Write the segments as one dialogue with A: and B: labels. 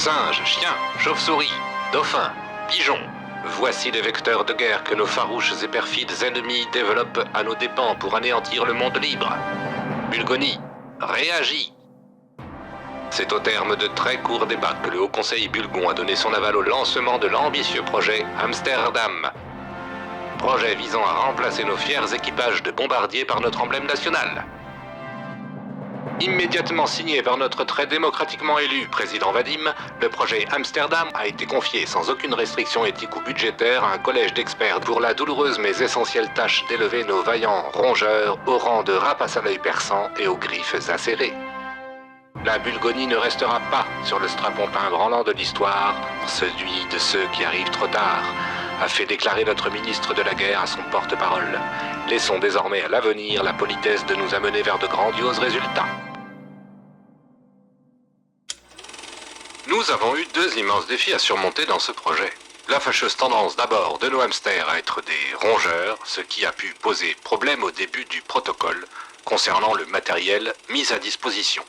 A: Singes, chiens, chauves-souris, dauphins, pigeons. Voici les vecteurs de guerre que nos farouches et perfides ennemis développent à nos dépens pour anéantir le monde libre. Bulgonie, réagis. C'est au terme de très courts débats que le Haut Conseil bulgon a donné son aval au lancement de l'ambitieux projet Amsterdam. Projet visant à remplacer nos fiers équipages de bombardiers par notre emblème national. Immédiatement signé par notre très démocratiquement élu président Vadim, le projet Amsterdam a été confié sans aucune restriction éthique ou budgétaire à un collège d'experts pour la douloureuse mais essentielle tâche d'élever nos vaillants rongeurs au rang de rapaces à l'œil perçant et aux griffes acérées. La Bulgonie ne restera pas sur le strapontin branlant de l'histoire, celui de ceux qui arrivent trop tard, a fait déclarer notre ministre de la guerre à son porte-parole. Laissons désormais à l'avenir la politesse de nous amener vers de grandioses résultats. Nous avons eu deux immenses défis à surmonter dans ce projet. La fâcheuse tendance d'abord de nos hamsters à être des rongeurs, ce qui a pu poser problème au début du protocole concernant le matériel mis à disposition.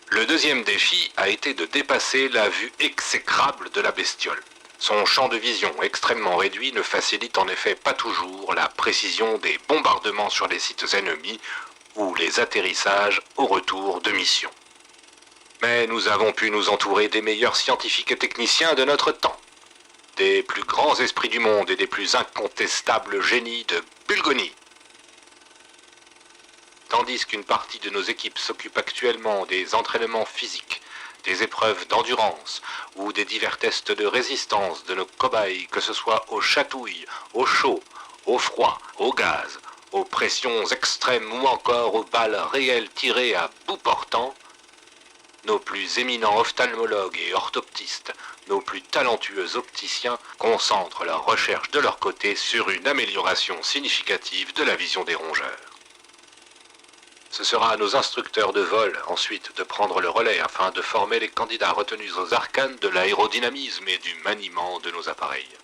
A: Le deuxième défi a été de dépasser la vue exécrable de la bestiole. Son champ de vision extrêmement réduit ne facilite en effet pas toujours la précision des bombardements sur les sites ennemis ou les atterrissages au retour de mission. Mais nous avons pu nous entourer des meilleurs scientifiques et techniciens de notre temps, des plus grands esprits du monde et des plus incontestables génies de Bulgonie. Tandis qu'une partie de nos équipes s'occupe actuellement des entraînements physiques, des épreuves d'endurance ou des divers tests de résistance de nos cobayes, que ce soit aux chatouilles, au chaud, au froid, au gaz, aux pressions extrêmes ou encore aux balles réelles tirées à bout portant, nos plus éminents ophtalmologues et orthoptistes, nos plus talentueux opticiens concentrent leurs recherches de leur côté sur une amélioration significative de la vision des rongeurs. Ce sera à nos instructeurs de vol ensuite de prendre le relais afin de former les candidats retenus aux arcanes de l'aérodynamisme et du maniement de nos appareils.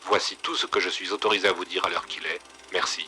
A: Voici tout ce que je suis autorisé à vous dire à l'heure qu'il est. Merci.